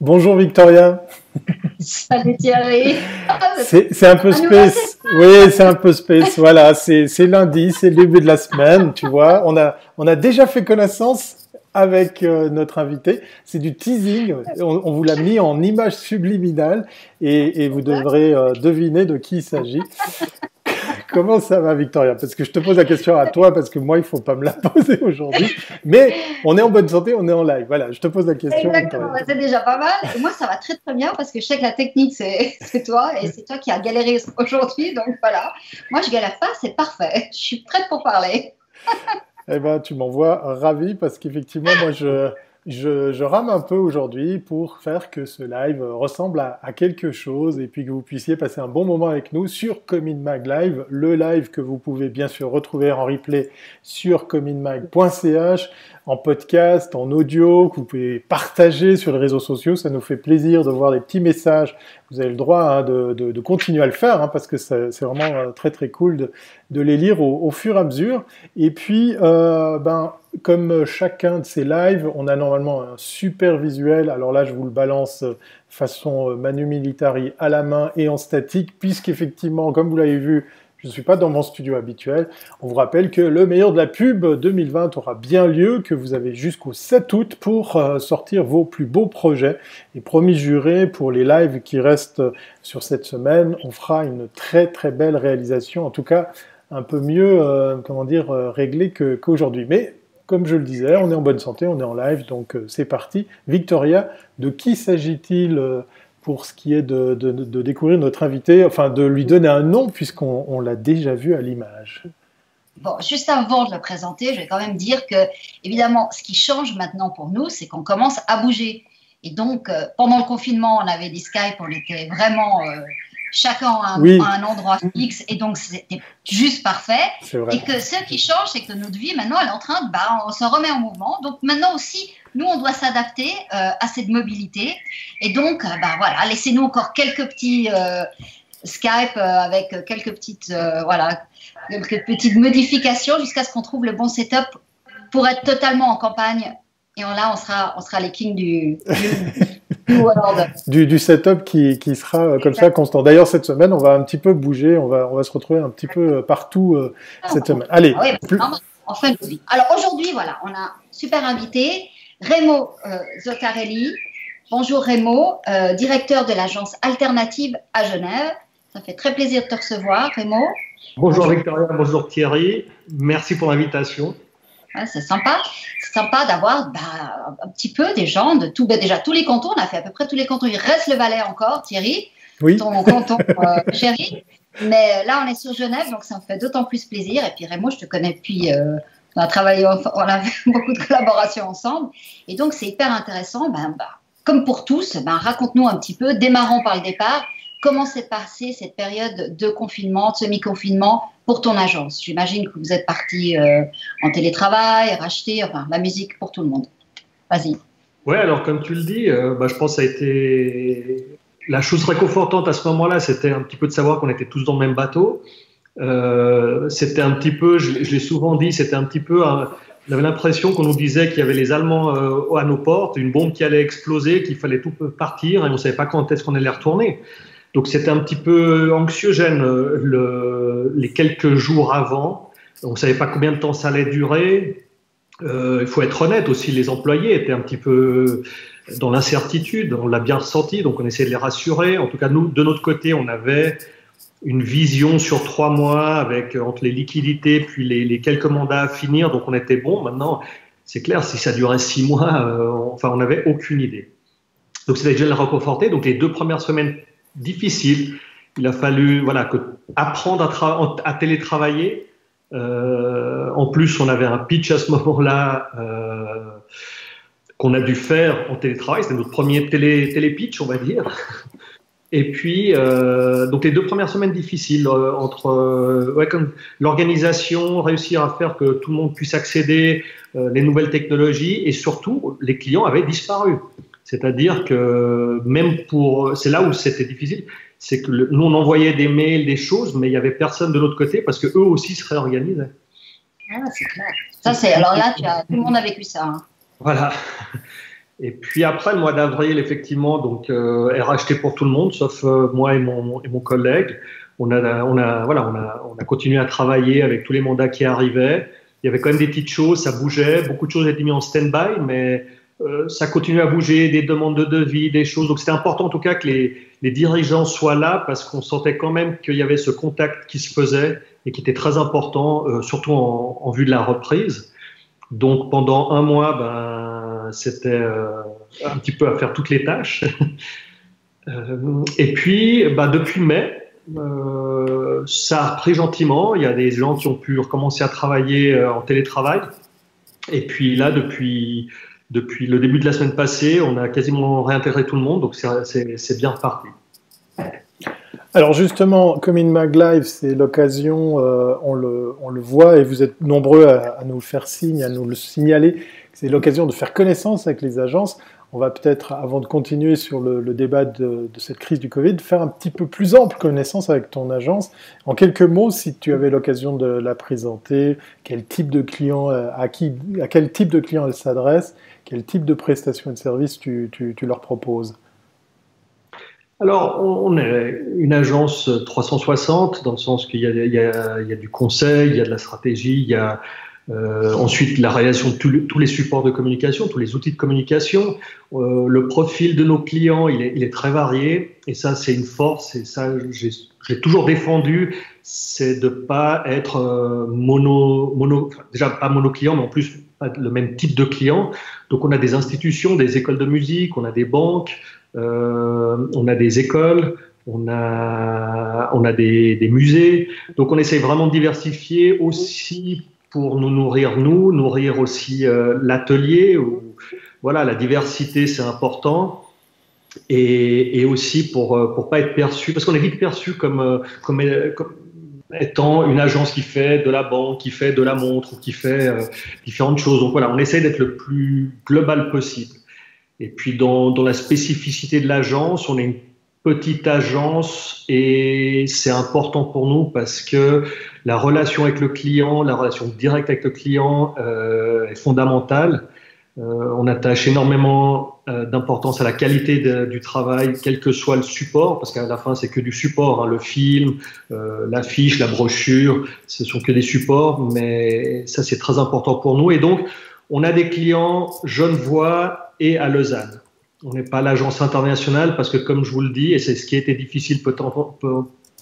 Bonjour Victoria. Salut Thierry. C'est un peu Un nouveau space. Oui, c'est un peu space. Voilà, c'est lundi, c'est le début de la semaine, tu vois. On a déjà fait connaissance avec notre invité. C'est du teasing. On vous l'a mis en image subliminale et vous set-up. devrez deviner de qui il s'agit. Comment ça va, Victoria? Parce que je te pose la question à toi, parce que moi, il faut pas me la poser aujourd'hui. Mais on est en bonne santé, on est en live. Voilà, je te pose la question, Exactement, Victoria. bah, c'est déjà pas mal. Et moi, ça va très très bien parce que je sais que la technique, c'est toi et c'est toi qui as galéré aujourd'hui. Donc voilà, moi je galère pas, c'est parfait. Je suis prête pour parler. Eh ben, tu m'envoies ravi parce qu'effectivement, moi, je rame un peu aujourd'hui pour faire que ce live ressemble à quelque chose et puis que vous puissiez passer un bon moment avec nous sur Comin Mag Live, le live que vous pouvez bien sûr retrouver en replay sur cominmag.ch, en podcast, en audio, que vous pouvez partager sur les réseaux sociaux. Ça nous fait plaisir de voir des petits messages. Vous avez le droit hein, de continuer à le faire hein, parce que c'est vraiment très très cool de les lire au fur et à mesure. Et puis, comme chacun de ces lives, on a normalement un super visuel. Alors là, je vous le balance façon Manu Militari à la main et en statique, puisqu'effectivement, comme vous l'avez vu, je ne suis pas dans mon studio habituel. On vous rappelle que le meilleur de la pub 2020 aura bien lieu, que vous avez jusqu'au 7 août pour sortir vos plus beaux projets. Et promis juré, pour les lives qui restent sur cette semaine, on fera une très très belle réalisation. En tout cas, un peu mieux, comment dire, réglé qu'aujourd'hui. Mais comme je le disais, on est en bonne santé, on est en live, donc c'est parti. Victoria, de qui s'agit-il pour ce qui est de découvrir notre invité, enfin de lui donner un nom puisqu'on l'a déjà vu à l'image. Bon, juste avant de le présenter, je vais quand même dire que, évidemment, ce qui change maintenant pour nous, c'est qu'on commence à bouger. Et donc, pendant le confinement, on avait des Skype, on était vraiment chacun Oui, à un endroit fixe, et donc c'était juste parfait. c'est vrai. Et que ce qui change, c'est que notre vie, maintenant, elle est en train de, on se remet en mouvement. Donc maintenant aussi, nous, on doit s'adapter à cette mobilité. Et donc, voilà, laissez-nous encore quelques petits Skype avec quelques petites, voilà, quelques petites modifications jusqu'à ce qu'on trouve le bon setup pour être totalement en campagne. Et là, on sera les kings du world. Du setup qui sera comme ça constant. D'ailleurs, cette semaine, on va un petit peu bouger, on va se retrouver un petit peu partout cette semaine. Allez, Ah oui, en fin de vie. Alors aujourd'hui, voilà, on a un super invité, Remo Zoccarelli. Bonjour Remo, directeur de l'agence Alternative à Genève. Ça fait très plaisir de te recevoir, Remo. Bonjour Victoria, bonjour Thierry. Merci pour l'invitation. Ouais, c'est sympa d'avoir un petit peu des gens de tout. Déjà, tous les cantons, on a fait à peu près tous les cantons. Il reste le Valais encore, Thierry, oui. ton canton chéri. Mais là, on est sur Genève, donc ça me fait d'autant plus plaisir. Et puis Remo, je te connais depuis. On a travaillé, on a fait beaucoup de collaborations ensemble. Et donc, c'est hyper intéressant. Comme pour tous, raconte-nous un petit peu, démarrons par le départ. Comment s'est passée cette période de confinement, de semi-confinement pour ton agence? J'imagine que vous êtes parti en télétravail, racheter la musique pour tout le monde. Vas-y. Ouais, alors comme tu le dis, je pense que ça a été la chose réconfortante à ce moment-là, c'était un petit peu de savoir qu'on était tous dans le même bateau. C'était un petit peu, je l'ai souvent dit, c'était un petit peu, on avait l'impression qu'on nous disait qu'il y avait les Allemands à nos portes, une bombe qui allait exploser, qu'il fallait tout partir et on ne savait pas quand est-ce qu'on allait retourner. Donc c'était un petit peu anxiogène les quelques jours avant. On ne savait pas combien de temps ça allait durer. Il faut être honnête aussi, les employés étaient un petit peu dans l'incertitude. On l'a bien ressenti, donc on essayait de les rassurer. En tout cas, nous, de notre côté, on avait une vision sur 3 mois avec entre les liquidités puis les quelques mandats à finir. Donc on était bon. Maintenant, c'est clair, si ça durait 6 mois, on n'avait aucune idée. Donc c'était déjà le réconforter. Donc les 2 premières semaines difficile. Il a fallu apprendre à télétravailler. En plus, on avait un pitch à ce moment-là qu'on a dû faire en télétravail. C'était notre premier télé-pitch, on va dire. Et puis, donc les 2 premières semaines difficiles entre comme l'organisation, réussir à faire que tout le monde puisse accéder, les nouvelles technologies et surtout, les clients avaient disparu. C'est-à-dire que c'est là où c'était difficile, c'est que nous on envoyait des mails, des choses, mais il n'y avait personne de l'autre côté parce que eux aussi se réorganisaient. Ah, c'est clair. Alors là, tout le monde a vécu ça. Hein. Voilà. Et puis après, le mois d'avril, effectivement, donc est racheté pour tout le monde, sauf moi et mon collègue. On a continué à travailler avec tous les mandats qui arrivaient. Il y avait quand même des petites choses, ça bougeait. Beaucoup de choses étaient mises en stand-by, mais ça continuait à bouger, des demandes de devis, des choses. Donc c'était important en tout cas que les dirigeants soient là parce qu'on sentait quand même qu'il y avait ce contact qui se faisait et qui était très important, surtout en vue de la reprise. Donc pendant un mois, c'était un petit peu à faire toutes les tâches. Et puis, depuis mai, ça a repris gentiment. Il y a des gens qui ont pu recommencer à travailler en télétravail. Et puis là, depuis le début de la semaine passée, on a quasiment réintégré tout le monde. Donc c'est bien reparti. Alors justement, Coming Mag Live, c'est l'occasion, on le voit et vous êtes nombreux à nous faire signe, à nous le signaler, c'est l'occasion de faire connaissance avec les agences. On va peut-être, avant de continuer sur le débat de cette crise du Covid, faire un petit peu plus ample connaissance avec ton agence. En quelques mots, si tu avais l'occasion de la présenter, quel type de client, à quel type de client elle s'adresse, quel type de prestations et de services tu leur proposes? Alors, on est une agence 360 dans le sens qu'il y a du conseil, il y a de la stratégie, il y a ensuite la réalisation de tous les supports de communication, tous les outils de communication. Le profil de nos clients, il est très varié et ça, c'est une force et ça, j'ai toujours défendu, c'est de pas être déjà pas monoclient, mais en plus pas le même type de client. Donc, on a des institutions, des écoles de musique, on a des banques. On a des écoles, on a des musées. Donc on essaie vraiment de diversifier aussi pour nous nourrir aussi l'atelier. Voilà, la diversité c'est important et aussi pour pas être perçu, parce qu'on est vite perçu comme étant une agence qui fait de la banque, qui fait de la montre, ou qui fait différentes choses. Donc voilà, on essaie d'être le plus global possible. Et puis dans la spécificité de l'agence, on est une petite agence et c'est important pour nous parce que la relation avec le client, la relation directe avec le client est fondamentale. On attache énormément d'importance à la qualité du travail, quel que soit le support, parce qu'à la fin c'est que du support, hein, le film, l'affiche, la brochure, ce sont que des supports, mais ça c'est très important pour nous. Et donc on a des clients Genevois et à Lausanne. On n'est pas l'agence internationale parce que, comme je vous le dis, et c'est ce qui a été difficile pourtant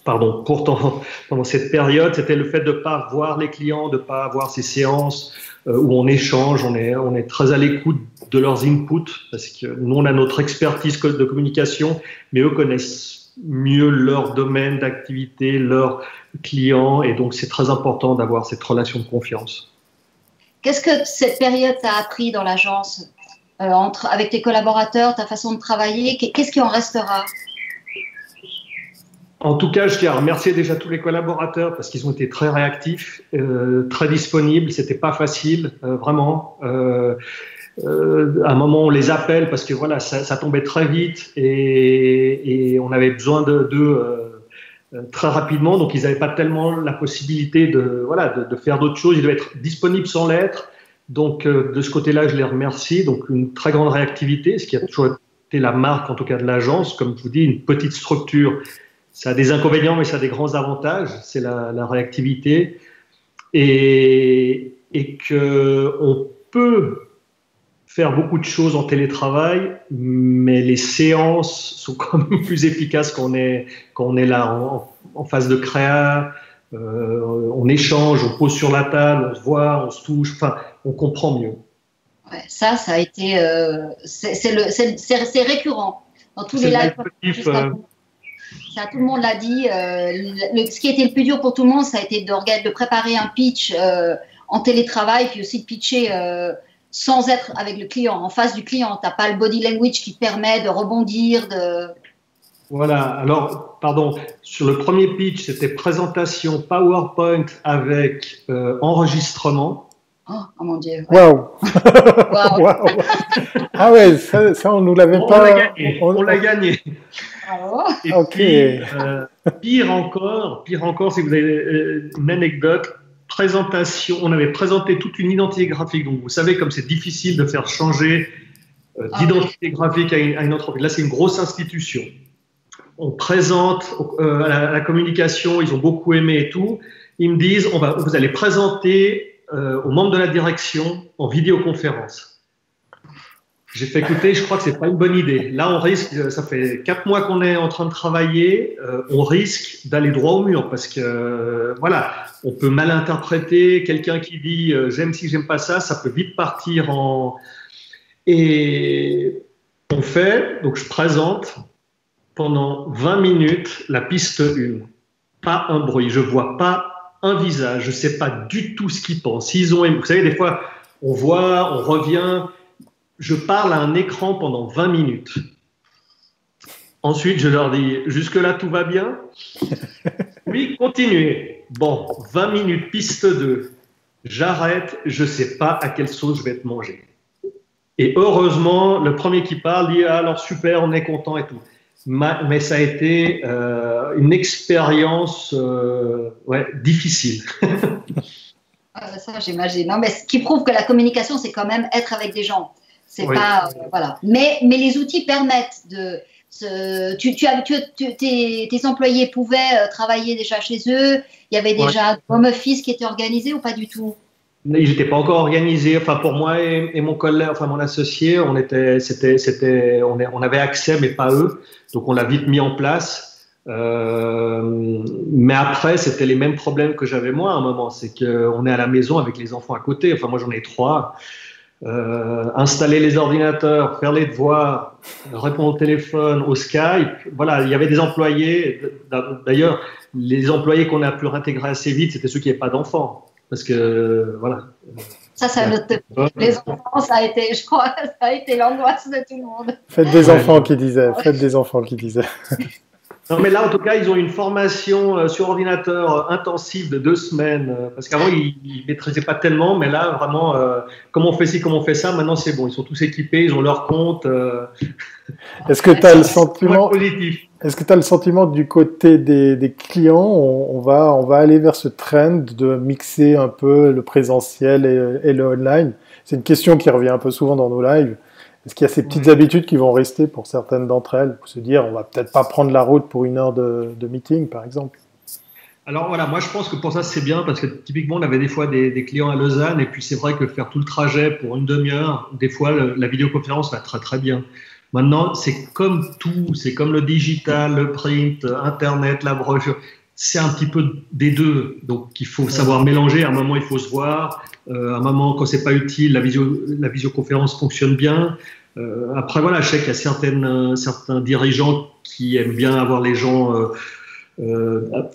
pendant cette période, c'était le fait de ne pas voir les clients, de ne pas avoir ces séances où on échange, on est très à l'écoute de leurs inputs parce que nous, on a notre expertise de communication, mais eux connaissent mieux leur domaine d'activité, leurs clients, et donc c'est très important d'avoir cette relation de confiance. Qu'est-ce que cette période t'a appris dans l'agence avec tes collaborateurs, ta façon de travailler? Qu'est-ce qui en restera? En tout cas, je tiens à remercier déjà tous les collaborateurs parce qu'ils ont été très réactifs, très disponibles. C'était pas facile, vraiment. À un moment, on les appelle parce que voilà, ça tombait très vite et on avait besoin d'eux très rapidement. Donc, ils n'avaient pas tellement la possibilité de faire d'autres choses. Ils devaient être disponibles sans l'être. Donc, de ce côté-là, je les remercie. Donc, une très grande réactivité, ce qui a toujours été la marque, en tout cas, de l'agence. Comme je vous dis, une petite structure, ça a des inconvénients, mais ça a des grands avantages. C'est la réactivité. Et qu'on peut faire beaucoup de choses en télétravail, mais les séances sont quand même plus efficaces quand on est là en phase de créa. On échange, on pose sur la table, on se voit, on se touche, enfin, on comprend mieux. Ouais, ça a été, c'est récurrent dans tous les lives. Ça, tout le monde l'a dit. Ce qui a été le plus dur pour tout le monde, ça a été de préparer un pitch en télétravail, puis aussi de pitcher sans être avec le client, en face du client. Tu n'as pas le body language qui te permet de rebondir, Voilà, alors, pardon, sur le premier pitch, c'était présentation PowerPoint avec enregistrement. Oh mon Dieu. Waouh! Wow. Ah ouais, ça on nous l'avait pas. On l'a gagné. Et okay. Puis, pire encore, si vous avez une anecdote, présentation, on avait présenté toute une identité graphique. Donc, vous savez, comme c'est difficile de faire changer d'identité graphique à une entreprise. Là, c'est une grosse institution. On présente à la communication, ils ont beaucoup aimé et tout. Ils me disent, vous allez présenter aux membres de la direction en vidéoconférence. J'ai fait écouter, je crois que c'est pas une bonne idée. Là, on risque, ça fait 4 mois qu'on est en train de travailler, on risque d'aller droit au mur parce que, voilà, on peut mal interpréter. Quelqu'un qui dit j'aime ci, j'aime pas ça, ça peut vite partir en. Et on fait, donc je présente pendant 20 minutes la piste 1. Pas un bruit, je vois pas un visage, je sais pas du tout ce qu'ils pensent. Vous savez, des fois, on voit, on revient. Je parle à un écran pendant 20 minutes. Ensuite, je leur dis, jusque-là, tout va bien? Oui, continuez. Bon, 20 minutes, piste 2. J'arrête, je ne sais pas à quelle sauce je vais être mangé. Et heureusement, le premier qui parle dit, alors super, on est content et tout. Mais ça a été une expérience difficile. Ça, j'imagine. Non, mais ce qui prouve que la communication, c'est quand même être avec des gens. C'est pas voilà. Mais les outils permettent de. Tes employés pouvaient travailler déjà chez eux. Il y avait déjà un home office qui était organisé ou pas du tout? Ils n'étaient pas encore organisés. Enfin, pour moi et mon collègue, enfin mon associé, on avait accès, mais pas eux. Donc on l'a vite mis en place. Mais après, c'était les mêmes problèmes que j'avais moi à un moment. C'est qu'on est à la maison avec les enfants à côté. Enfin, moi j'en ai 3. Installer les ordinateurs, faire les devoirs, répondre au téléphone, au Skype. Voilà, il y avait des employés. D'ailleurs, les employés qu'on a pu réintégrer assez vite, c'était ceux qui n'avaient pas d'enfants. Parce que, voilà. Ça note. Les enfants, ça a été, je crois, ça a été l'angoisse de tout le monde. Faites des enfants qui disaient. Faites des enfants qui disaient. Non, mais là, en tout cas, ils ont une formation sur ordinateur intensive de 2 semaines. Parce qu'avant, ils ne maîtrisaient pas tellement. Mais là, vraiment, comment on fait ci, comment on fait ça, maintenant, c'est bon. Ils sont tous équipés, ils ont leur compte. Est-ce que tu as le sentiment... Est-ce que tu as le sentiment du côté des clients, on va aller vers ce trend de mixer un peu le présentiel et le online? C'est une question qui revient un peu souvent dans nos lives. Est-ce qu'il y a ces petites habitudes qui vont rester pour certaines d'entre elles, pour se dire on va peut-être pas prendre la route pour 1 heure de meeting, par exemple? Alors voilà, moi je pense que pour ça c'est bien parce que typiquement on avait des fois des clients à Lausanne et puis c'est vrai que faire tout le trajet pour une demi-heure, des fois la vidéoconférence va très très bien. Maintenant c'est comme tout, c'est comme le digital, le print, Internet, la brochure, c'est un petit peu des deux. Donc il faut savoir mélanger. À un moment il faut se voir, à un moment quand c'est pas utile, la visioconférence fonctionne bien. Après voilà, je sais qu'il y a certains dirigeants qui aiment bien avoir les gens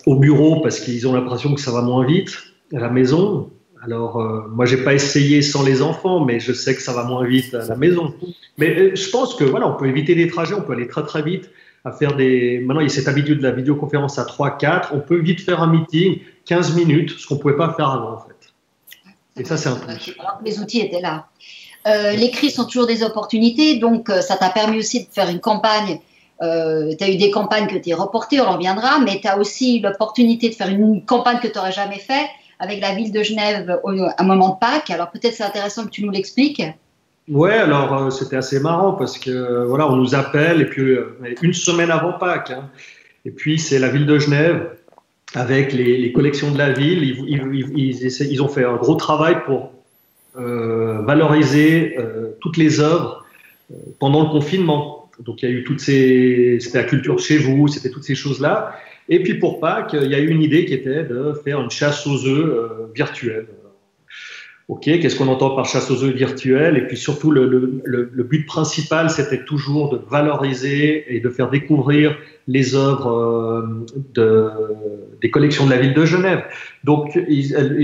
au bureau parce qu'ils ont l'impression que ça va moins vite à la maison. Alors moi j'ai pas essayé sans les enfants, mais je sais que ça va moins vite à la maison. Mais je pense que voilà, on peut éviter des trajets, on peut aller très très vite à faire maintenant il y a cette habitude de la vidéoconférence à 3-4, on peut vite faire un meeting 15 minutes, ce qu'on pouvait pas faire avant en fait. Et ça c'est un truc. Alors les outils étaient là. Les crises sont toujours des opportunités, donc ça t'a permis aussi de faire une campagne. Tu as eu des campagnes que tu as reportées, on en reviendra, mais tu as aussi l'opportunité de faire une campagne que tu n'aurais jamais fait avec la ville de Genève à un moment de Pâques. Alors peut-être c'est intéressant que tu nous l'expliques. Ouais, alors c'était assez marrant parce que voilà, on nous appelle et puis 1 semaine avant Pâques, hein, et puis c'est la ville de Genève avec les collections de la ville. Ils ont fait un gros travail pour valoriser toutes les œuvres pendant le confinement. Donc il y a eu c'était la culture chez vous, c'était toutes ces choses-là. Et puis pour Pâques, il y a eu une idée qui était de faire une chasse aux œufs virtuelle. Ok, qu'est-ce qu'on entend par chasse aux œufs virtuelle? Et puis surtout, le but principal, c'était toujours de valoriser et de faire découvrir les œuvres des collections de la ville de Genève. Donc,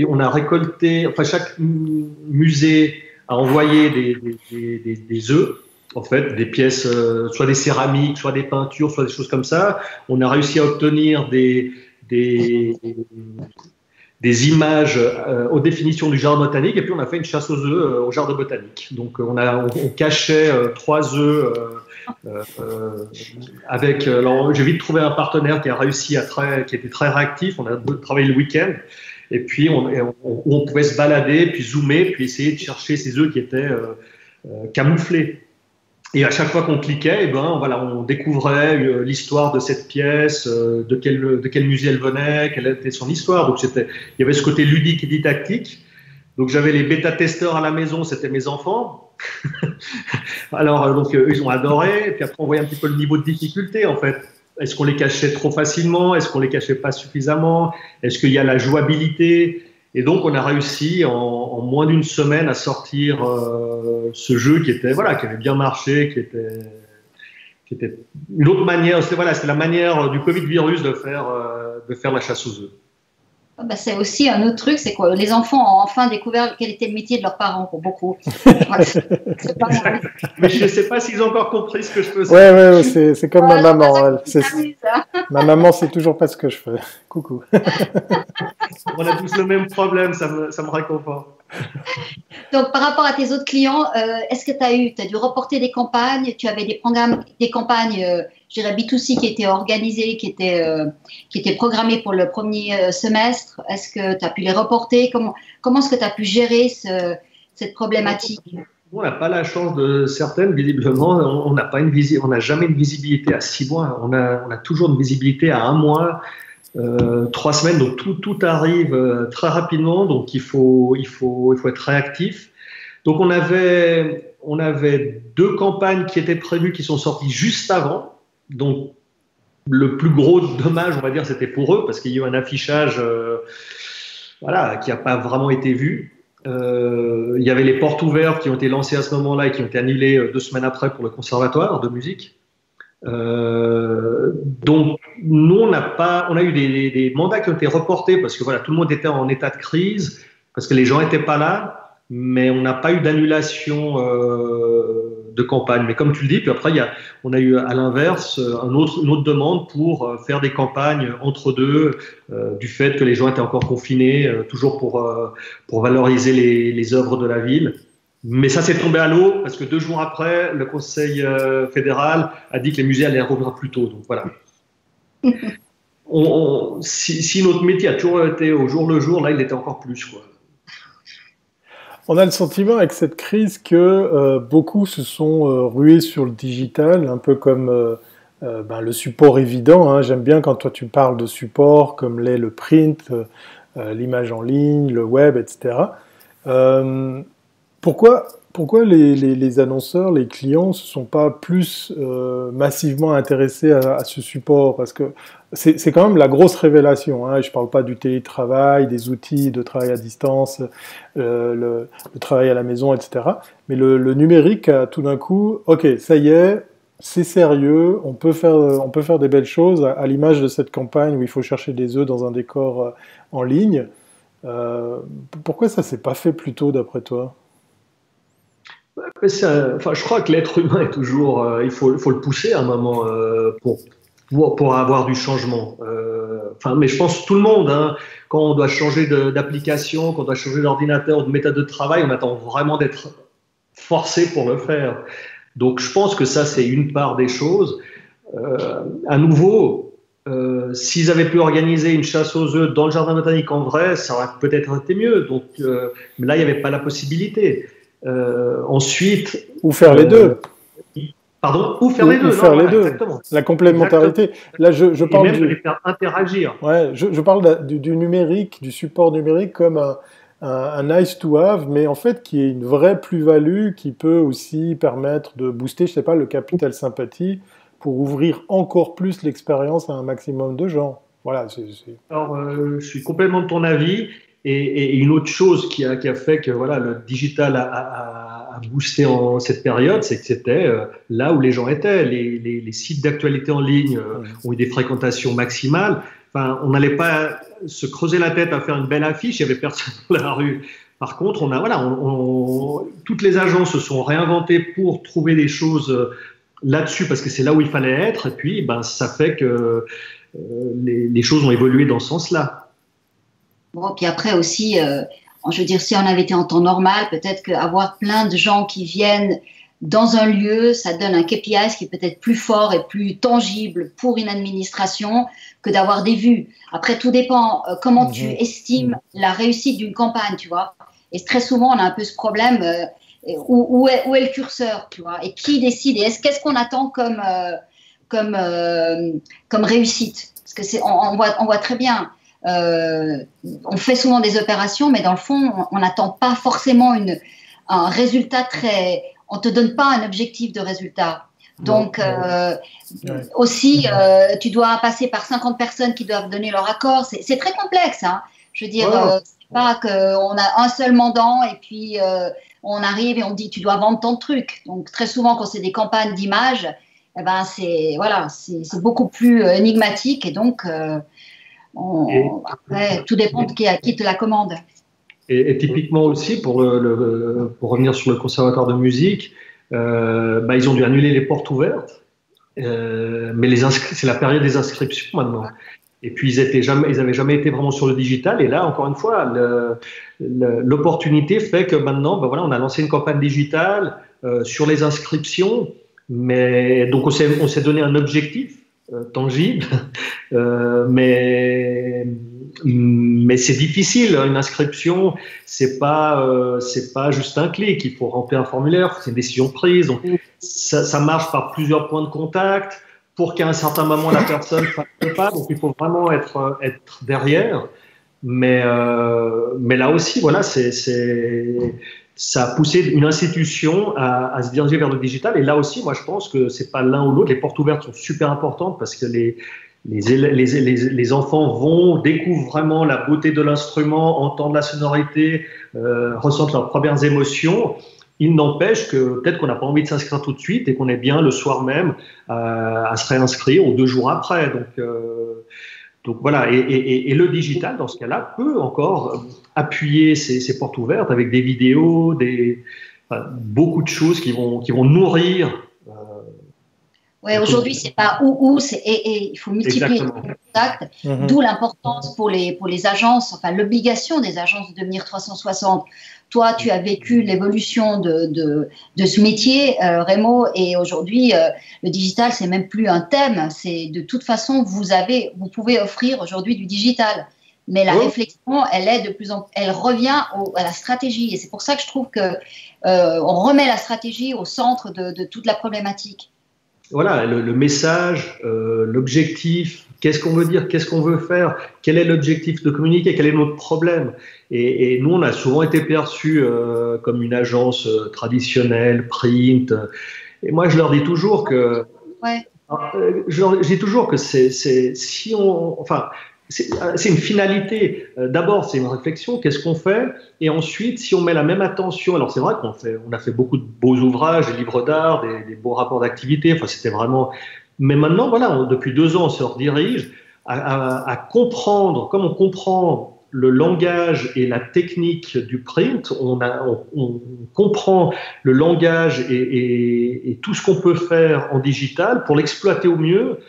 on a récolté, enfin, chaque musée a envoyé des œufs, en fait, des pièces, soit des céramiques, soit des peintures, soit des choses comme ça. On a réussi à obtenir des images aux définitions du jardin botanique, et puis on a fait une chasse aux œufs au jardin botanique. Donc on cachait 3 œufs avec. Alors j'ai vite trouvé un partenaire qui a réussi qui était très réactif. On a travaillé le week-end, et puis on pouvait se balader, puis zoomer, puis essayer de chercher ces œufs qui étaient camouflés. Et à chaque fois qu'on cliquait, eh ben, voilà, on découvrait l'histoire de cette pièce, de quel musée elle venait, quelle était son histoire. Donc il y avait ce côté ludique et didactique. Donc j'avais les bêta-testeurs à la maison, c'était mes enfants. Alors donc eux, ils ont adoré. Et puis après, on voyait un petit peu le niveau de difficulté en fait. Est-ce qu'on les cachait trop facilement? Est-ce qu'on les cachait pas suffisamment? Est-ce qu'il y a la jouabilité? Et donc, on a réussi en moins d'une semaine à sortir ce jeu qui avait bien marché, qui était une autre manière. C'était la manière du Covid virus de faire la chasse aux œufs. Bah, c'est aussi un autre truc, c'est que les enfants ont enfin découvert quel était le métier de leurs parents pour beaucoup. C'est pas mal. Mais je ne sais pas s'ils ont encore compris ce que je faisais. Ouais, c'est comme ma maman. Ma maman sait toujours pas ce que je fais. Coucou. On a tous le même problème, ça me réconforte. Donc, par rapport à tes autres clients, est-ce que tu as dû reporter des campagnes? Tu avais des campagnes, je dirais B2C qui étaient organisées, qui étaient programmées pour le premier semestre. Est-ce que tu as pu les reporter? Comment est-ce que tu as pu gérer cette problématique? On n'a pas la chance de certaines, visiblement. On n'a jamais une visibilité à 6 mois. On a toujours une visibilité à 1 mois. 3 semaines, donc tout arrive très rapidement, donc il faut être réactif. Donc on avait 2 campagnes qui étaient prévues, qui sont sorties juste avant. Donc le plus gros dommage, on va dire, c'était pour eux, parce qu'il y a eu un affichage qui n'a pas vraiment été vu. Il y avait les portes ouvertes qui ont été lancées à ce moment-là et qui ont été annulées 2 semaines après pour le conservatoire de musique. Donc nous on a eu des mandats qui ont été reportés parce que tout le monde était en état de crise, parce que les gens n'étaient pas là, mais on n'a pas eu d'annulation de campagne. Mais comme tu le dis, puis après on a eu à l'inverse une autre demande pour faire des campagnes entre deux, du fait que les gens étaient encore confinés, toujours pour valoriser les œuvres de la ville. Mais ça s'est tombé à l'eau parce que 2 jours après, le Conseil fédéral a dit que les musées allaient rouvrir plus tôt. Donc voilà. Si notre métier a toujours été au jour le jour, là, il était encore plus, quoi. On a le sentiment avec cette crise que beaucoup se sont rués sur le digital, un peu comme le support évident. Hein. J'aime bien quand toi tu parles de support comme l'est le print, l'image en ligne, le web, etc. Pourquoi les annonceurs, les clients ne se sont pas plus massivement intéressés à ce support? Parce que c'est quand même la grosse révélation. Hein. Je ne parle pas du télétravail, des outils de travail à distance, le travail à la maison, etc. Mais le numérique a tout d'un coup, ok, ça y est, c'est sérieux, on peut faire des belles choses à l'image de cette campagne où il faut chercher des œufs dans un décor en ligne. Pourquoi ça ne s'est pas fait plus tôt d'après toi? Je crois que l'être humain est toujours, il faut le pousser à un moment pour avoir du changement. Mais je pense que tout le monde, hein, quand on doit changer d'application, quand on doit changer d'ordinateur, de méthode de travail, on attend vraiment d'être forcé pour le faire. Donc je pense que ça c'est une part des choses. À nouveau, s'ils avaient pu organiser une chasse aux œufs dans le jardin botanique en vrai, ça aurait peut-être été mieux. Donc mais là il n'y avait pas la possibilité. Ensuite, ou faire les deux. Pardon, ou faire les deux. Faire les deux. Exactement. La complémentarité. Exactement. Là, je parle et même de les faire interagir. Ouais, je parle du numérique, du support numérique comme un nice to have, mais en fait qui est une vraie plus-value qui peut aussi permettre de booster, je sais pas, le capital sympathie pour ouvrir encore plus l'expérience à un maximum de gens. Voilà. Alors, je suis complètement de ton avis. Et une autre chose qui a fait que le digital a boosté en cette période, c'est que c'était là où les gens étaient. Les sites d'actualité en ligne ont eu des fréquentations maximales. Enfin, on n'allait pas se creuser la tête à faire une belle affiche, il n'y avait personne dans la rue. Par contre, toutes les agences se sont réinventées pour trouver des choses là-dessus parce que c'est là où il fallait être. Et puis, ça fait que les choses ont évolué dans ce sens-là. Bon, puis après aussi, je veux dire, si on avait été en temps normal, peut-être qu'avoir plein de gens qui viennent dans un lieu, ça donne un KPI qui est peut-être plus fort et plus tangible pour une administration que d'avoir des vues. Après, tout dépend comment tu estimes la réussite d'une campagne, tu vois. Et très souvent, on a un peu ce problème. où est le curseur, tu vois, et qui décide, et qu'est-ce qu'on attend comme réussite? Parce que on voit très bien, on fait souvent des opérations, mais dans le fond, on n'attend pas forcément un résultat on te donne pas un objectif de résultat. Donc, aussi, tu dois passer par 50 personnes qui doivent donner leur accord. C'est très complexe, hein. Je veux dire, c'est pas qu'on a un seul mandant et puis on arrive et on dit tu dois vendre ton truc. Donc, très souvent, quand c'est des campagnes d'image, eh ben, c'est beaucoup plus énigmatique et donc, après, tout dépend de qui te la commande. Et typiquement aussi, pour revenir sur le conservatoire de musique, ils ont dû annuler les portes ouvertes, mais c'est la période des inscriptions maintenant. Et puis ils n'avaient jamais été vraiment sur le digital. Et là, encore une fois, l'opportunité fait que maintenant, on a lancé une campagne digitale sur les inscriptions, mais donc on s'est donné un objectif tangible, mais c'est difficile. Une inscription, c'est pas juste un clic. Il faut remplir un formulaire, c'est une décision prise. Donc ça marche par plusieurs points de contact pour qu'à un certain moment la personne ne fasse pas. Donc il faut vraiment être derrière. Mais là aussi, voilà, ça a poussé une institution à se diriger vers le digital. Et là aussi, moi, je pense que c'est pas l'un ou l'autre. Les portes ouvertes sont super importantes parce que les enfants découvrent vraiment la beauté de l'instrument, entendent la sonorité, ressentent leurs premières émotions. Il n'empêche que peut-être qu'on n'a pas envie de s'inscrire tout de suite et qu'on est bien le soir même à se réinscrire ou 2 jours après. Donc voilà, et le digital, dans ce cas-là, peut encore appuyer ces portes ouvertes avec des vidéos, beaucoup de choses qui vont nourrir. Ouais, aujourd'hui, c'est pas où, et il faut multiplier les contacts, d'où l'importance pour les agences, enfin l'obligation des agences de devenir 360. Toi, tu as vécu l'évolution de ce métier, Rémo, et aujourd'hui, le digital, c'est même plus un thème. C'est de toute façon, vous pouvez offrir aujourd'hui du digital. Mais la réflexion, elle revient à la stratégie. Et c'est pour ça que je trouve que on remet la stratégie au centre de toute la problématique. Voilà, le message, l'objectif, qu'est-ce qu'on veut dire, qu'est-ce qu'on veut faire, quel est l'objectif de communiquer, quel est notre problème. Et nous, on a souvent été perçus comme une agence traditionnelle, print. Et moi, je leur dis toujours que, c'est une finalité. D'abord, c'est une réflexion. Qu'est-ce qu'on fait? Et ensuite, si on met la même attention, alors c'est vrai on a fait beaucoup de beaux ouvrages, des livres d'art, des beaux rapports d'activité. Enfin, c'était vraiment. Mais maintenant, voilà, depuis 2 ans, on se redirige à comprendre, comme on comprend le langage et la technique du print, on comprend le langage et tout ce qu'on peut faire en digital pour l'exploiter au mieux,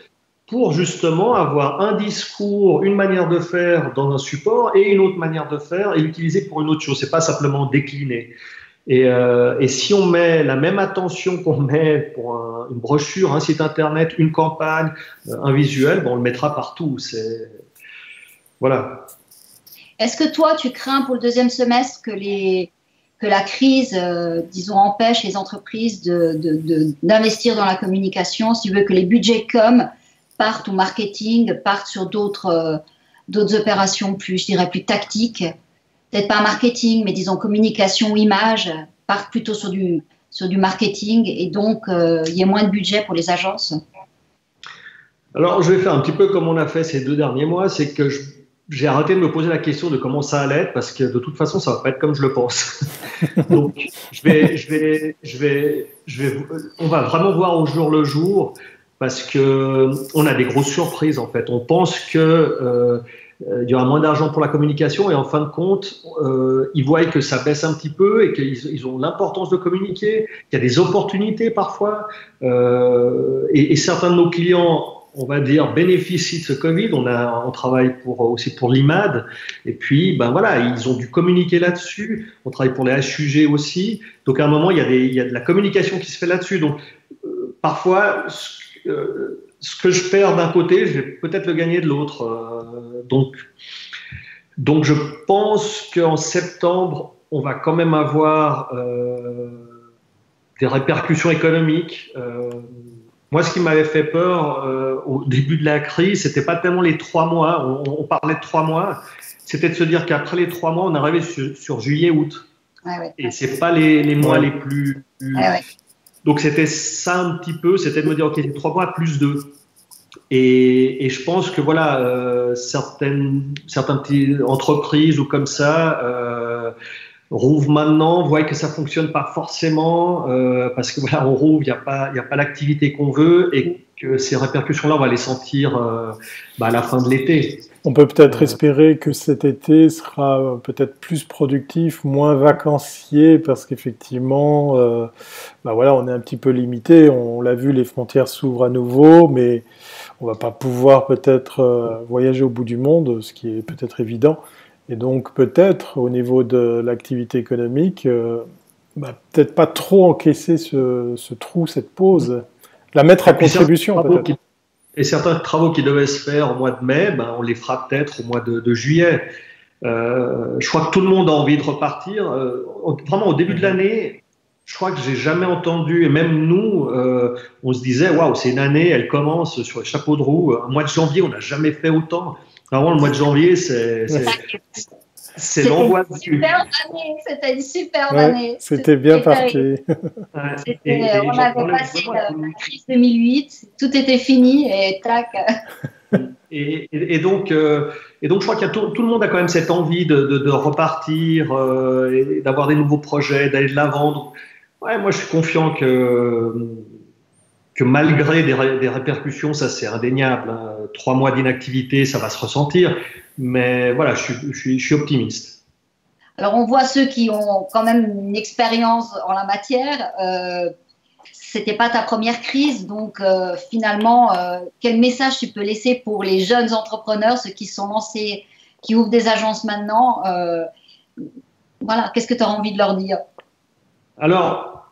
pour justement avoir un discours, une manière de faire dans un support et une autre manière de faire et l'utiliser pour une autre chose. C'est pas simplement décliner. Et si on met la même attention qu'on met pour une brochure, un site internet, une campagne, un visuel, on le mettra partout. Voilà. Est-ce que toi, tu crains pour le 2e semestre que la crise, disons, empêche les entreprises d'investir dans la communication, si tu veux, que les budgets partent au marketing, partent sur d'autres opérations plus, je dirais, plus tactiques, peut-être pas marketing, mais disons communication, image, partent plutôt sur du marketing et donc il y a moins de budget pour les agences? Alors, je vais faire un petit peu comme on a fait ces 2 derniers mois, c'est que j'ai arrêté de me poser la question de comment ça allait être parce que de toute façon, ça va pas être comme je le pense. Donc, on va vraiment voir au jour le jour. Parce que on a des grosses surprises en fait. On pense que il y aura moins d'argent pour la communication et en fin de compte, ils voient que ça baisse un petit peu et qu'ils ont l'importance de communiquer, qu'il y a des opportunités parfois. Et certains de nos clients, on va dire, bénéficient de ce Covid. On travaille aussi pour l'IMAD et puis voilà, ils ont dû communiquer là-dessus. On travaille pour les HUG aussi. Donc à un moment, il y a de la communication qui se fait là-dessus. Donc parfois ce que je perds d'un côté, je vais peut-être le gagner de l'autre. Donc je pense qu'en septembre, on va quand même avoir des répercussions économiques. Moi, ce qui m'avait fait peur au début de la crise, c'était pas tellement les 3 mois. On parlait de 3 mois. C'était de se dire qu'après les 3 mois, on arrivait sur juillet-août. Ouais. Et c'est pas les mois les plus. Ouais. Donc c'était ça un petit peu. C'était de me dire ok, les 3 mois plus 2. Et je pense que voilà, certaines petites entreprises ou comme ça rouvrent maintenant, voient que ça fonctionne pas forcément parce que voilà, on rouvre, il y a pas l'activité qu'on veut et que ces répercussions-là, on va les sentir à la fin de l'été. On peut peut-être espérer que cet été sera peut-être plus productif, moins vacancier, parce qu'effectivement, voilà, on est un petit peu limité. On l'a vu, les frontières s'ouvrent à nouveau, mais on va pas pouvoir peut-être voyager au bout du monde, ce qui est peut-être évident. Et donc peut-être au niveau de l'activité économique, peut-être pas trop encaisser ce trou, cette pause, la mettre à contribution peut-être. Et certains travaux qui devaient se faire au mois de mai, on les fera peut-être au mois de juillet. Je crois que tout le monde a envie de repartir. Vraiment au début de l'année, je crois que j'ai jamais entendu, et même nous, on se disait waouh, c'est une année, elle commence sur le chapeau de roue. Un mois de janvier, on n'a jamais fait autant. Vraiment, le mois de janvier, c'est l'angoisse. C'était une superbe année. C'était bien parti. On avait passé la crise 2008, tout était fini et tac. Et donc, je crois qu'il y a tout le monde a quand même cette envie de repartir, et d'avoir des nouveaux projets, d'aller de l'avant. Donc, moi, je suis confiant que malgré des répercussions, ça c'est indéniable. 3 mois d'inactivité, ça va se ressentir. Mais voilà, je suis optimiste. Alors, on voit ceux qui ont quand même une expérience en la matière. C'était pas ta première crise, donc finalement, quel message tu peux laisser pour les jeunes entrepreneurs, ceux qui sont lancés, qui ouvrent des agences maintenant voilà, qu'est-ce que tu as envie de leur dire? Alors,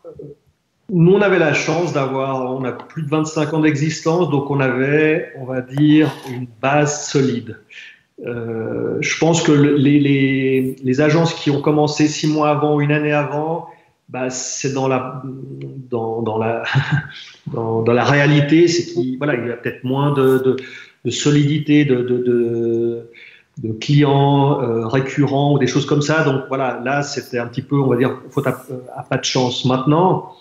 nous, on avait la chance on a plus de 25 ans d'existence, donc on avait, on va dire, une base solide. Je pense que les agences qui ont commencé 6 mois avant, 1 année avant, c'est dans la réalité, c'est qu'il y a peut-être moins de solidité, de clients récurrents ou des choses comme ça. Donc voilà, là c'était un petit peu, on va dire, faute à pas de chance. Maintenant,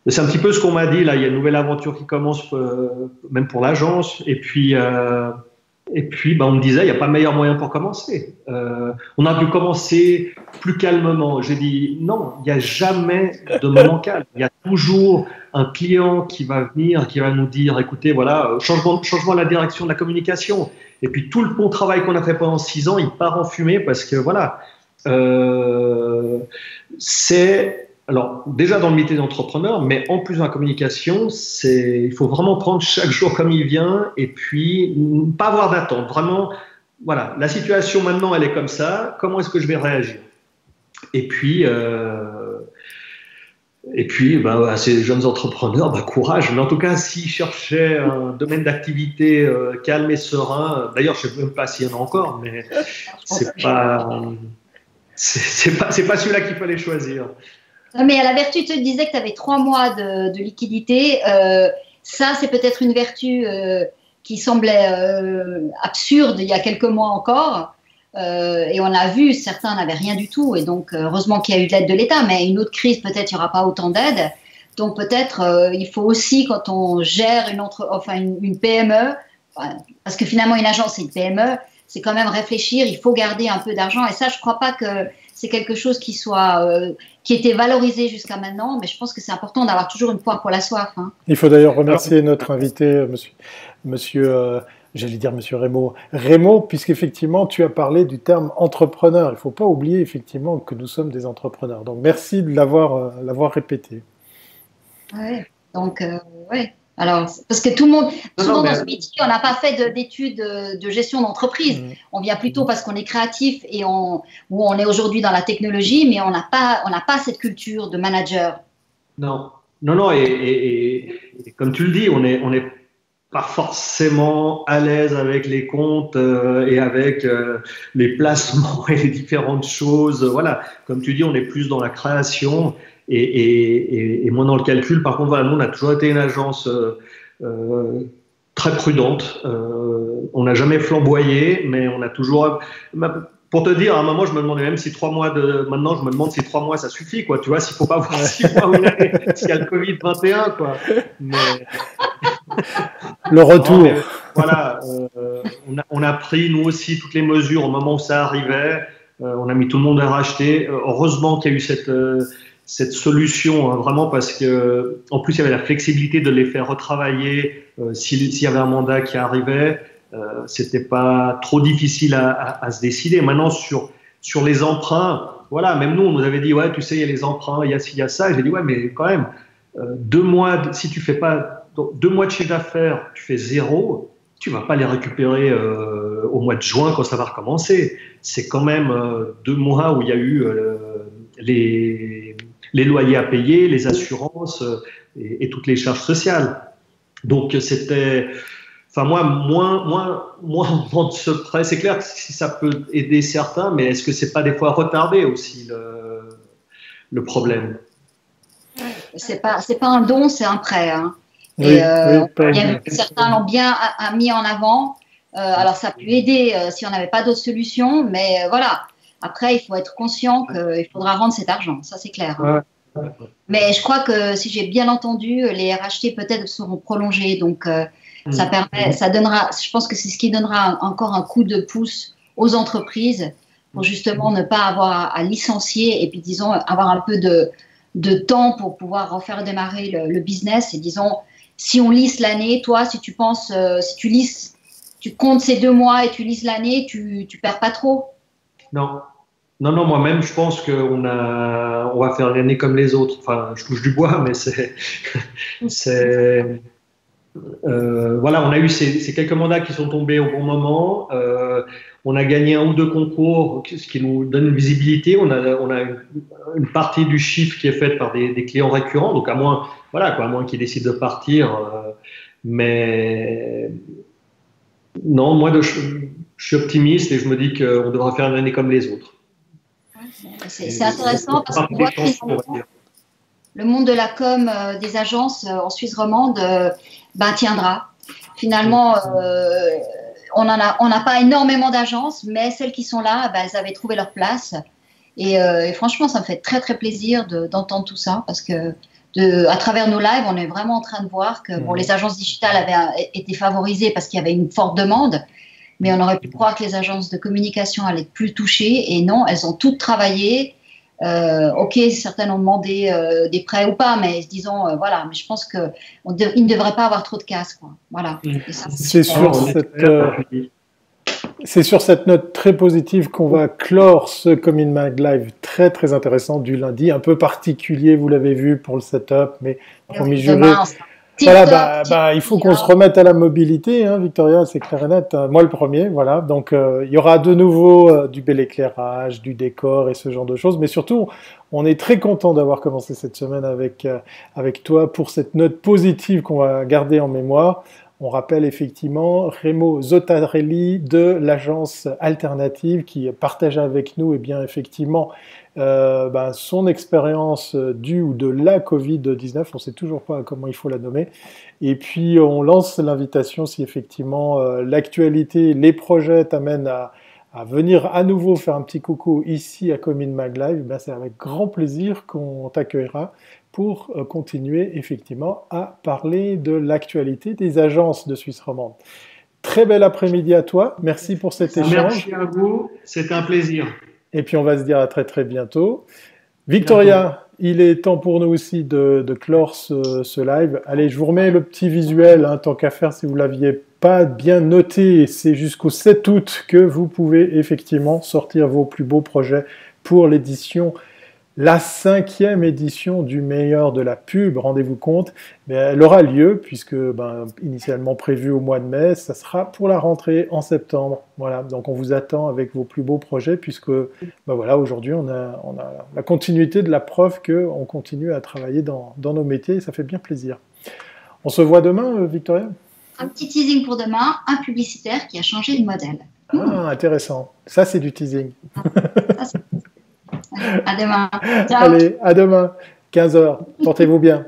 c'est un petit peu ce qu'on m'a dit. Là, il y a une nouvelle aventure qui commence, même pour l'agence. Et puis on me disait, il n'y a pas meilleur moyen pour commencer. On a pu commencer plus calmement. J'ai dit, non, il n'y a jamais de moment calme. Il y a toujours un client qui va venir, qui va nous dire, écoutez, voilà, changement de la direction de la communication. Et puis tout le bon travail qu'on a fait pendant 6 ans, il part en fumée parce que voilà, alors, déjà dans le métier d'entrepreneur, mais en plus dans la communication, il faut vraiment prendre chaque jour comme il vient et puis pas avoir d'attente. Vraiment, voilà, la situation maintenant, elle est comme ça. Comment est-ce que je vais réagir? Et puis, à ces jeunes entrepreneurs, courage. Mais en tout cas, s'ils cherchaient un domaine d'activité calme et serein, d'ailleurs, je ne sais même pas s'il y en a encore, mais c'est pas celui-là qu'il fallait choisir. Mais à la vertu, tu te disais que tu avais 3 mois de liquidité. Ça, c'est peut-être une vertu qui semblait absurde il y a quelques mois encore. Et on l'a vu, certains n'avaient rien du tout. Et donc, heureusement qu'il y a eu de l'aide de l'État. Mais une autre crise, peut-être, il n'y aura pas autant d'aide. Donc, peut-être, il faut aussi, quand on gère une PME, parce que finalement, une agence, c'est une PME, c'est quand même réfléchir. Il faut garder un peu d'argent. Et ça, je ne crois pas que c'est quelque chose qui était valorisé jusqu'à maintenant, mais je pense que c'est important d'avoir toujours une poire pour la soif. Hein. Il faut d'ailleurs remercier notre invité, monsieur Rémo, puisqu'effectivement, tu as parlé du terme entrepreneur. Il ne faut pas oublier effectivement que nous sommes des entrepreneurs. Donc, merci de l'avoir répété. Oui, donc, oui. Alors, parce que tout le monde, souvent dans ce métier, on n'a pas fait d'études de gestion d'entreprise. On vient plutôt parce qu'on est créatif et où on est aujourd'hui dans la technologie, mais on n'a pas cette culture de manager. Non. Et comme tu le dis, on est pas forcément à l'aise avec les comptes et avec les placements et les différentes choses. Voilà, comme tu dis, on est plus dans la création et moins dans le calcul. Par contre, voilà, nous, on a toujours été une agence euh, très prudente. On n'a jamais flamboyé, mais on a toujours. Pour te dire, à un moment, je me demandais même si 3 mois maintenant, je me demande si 3 mois ça suffit, quoi. Tu vois, s'il faut pas voir 6 mois ou une année, s'il y a le Covid-21, quoi. Mais Le retour. non, mais voilà, on a pris nous aussi toutes les mesures au moment où ça arrivait. On a mis tout le monde à racheter. Heureusement qu'il y a eu cette solution, hein, vraiment, parce que en plus il y avait la flexibilité de les faire retravailler s'il y avait un mandat qui arrivait. C'était pas trop difficile à se décider. Maintenant sur les emprunts, voilà, même nous on nous avait dit ouais, tu sais, il y a les emprunts, il y a ci, il y a ça. Et j'ai dit ouais, mais quand même, 2 mois, si tu fais pas 2 mois de chiffre d'affaires, tu fais zéro, tu vas pas les récupérer au mois de juin quand ça va recommencer. C'est quand même 2 mois où il y a eu les loyers à payer, les assurances et toutes les charges sociales. Donc c'était, enfin moi, moins vendre ce prêt. C'est clair que si ça peut aider certains, mais est-ce que c'est pas des fois retardé aussi le problème? C'est pas un don, c'est un prêt. Hein. Oui, Et certains l'ont bien mis en avant. Alors ça a pu aider si on n'avait pas d'autres solutions, mais voilà. Après, il faut être conscient qu'il faudra rendre cet argent, ça c'est clair. Hein. Ouais. Mais je crois que si j'ai bien entendu, les RHT peut-être seront prolongés, donc ça donnera. Je pense que c'est ce qui donnera encore un coup de pouce aux entreprises pour justement ne pas avoir à licencier et puis disons avoir un peu de temps pour pouvoir refaire démarrer le business. Et disons, si on lisse l'année, toi, si tu penses, si tu comptes ces 2 mois et tu lisses l'année, tu perds pas trop. Non. Non, moi-même, je pense qu'on on va faire l'année comme les autres. Enfin, je touche du bois, mais voilà, on a eu ces quelques mandats qui sont tombés au bon moment. On a gagné 1 ou 2 concours, ce qui nous donne une visibilité. On a une partie du chiffre qui est faite par des clients récurrents, donc à moins, voilà, quoi, à moins qu'ils décident de partir. Mais non, moi, je suis optimiste et je me dis qu'on devra faire une année comme les autres. C'est intéressant parce qu'on voit que le monde de la com des agences en Suisse romande tiendra. Finalement, on n'a pas énormément d'agences, mais celles qui sont là, elles avaient trouvé leur place. Et franchement, ça me fait très très plaisir d'entendre tout ça parce que à travers nos lives, on est vraiment en train de voir que les agences digitales avaient été favorisées parce qu'il y avait une forte demande. Mais on aurait pu croire que les agences de communication allaient être plus touchées. Et non, elles ont toutes travaillé. Ok, certaines ont demandé des prêts ou pas, mais disons, voilà. Mais je pense qu'ils ne devraient pas avoir trop de casse, quoi. Voilà. C'est sur cette note très positive qu'on va clore ce Coming Mag Live très très intéressant du lundi, un peu particulier, vous l'avez vu pour le setup, mais promis juré. Voilà, il faut qu'on se remette à la mobilité, hein, Victoria, c'est clair et net. Moi le premier, voilà. Donc il y aura de nouveau du bel éclairage, du décor et ce genre de choses, mais surtout on est très content d'avoir commencé cette semaine avec toi pour cette note positive qu'on va garder en mémoire. On rappelle effectivement Remo Zottarelli de l'agence alternative qui partage avec nous effectivement son expérience du ou de la Covid-19, on ne sait toujours pas comment il faut la nommer, et puis on lance l'invitation si effectivement l'actualité, les projets t'amènent à venir à nouveau faire un petit coucou ici à Coming Mag Live, c'est avec grand plaisir qu'on t'accueillera pour continuer effectivement à parler de l'actualité des agences de Suisse romande. Très bel après-midi à toi, merci pour cet échange. Merci à vous, c'était un plaisir. Et puis on va se dire à très très bientôt. Victoria, il est temps pour nous aussi de clore ce live. Allez, je vous remets le petit visuel, hein, tant qu'à faire si vous ne l'aviez pas bien noté. C'est jusqu'au 7 août que vous pouvez effectivement sortir vos plus beaux projets pour l'édition. La 5e édition du meilleur de la pub, rendez-vous compte, elle aura lieu puisque initialement prévu au mois de mai, ça sera pour la rentrée en septembre. Voilà, donc on vous attend avec vos plus beaux projets puisque aujourd'hui on a la continuité de la preuve qu'on continue à travailler dans nos métiers et ça fait bien plaisir. On se voit demain, Victoria ? Un petit teasing pour demain, un publicitaire qui a changé de modèle. Ah, intéressant. Ça, c'est du teasing. À demain. Ciao. Allez, à demain, 15 heures. Portez-vous bien.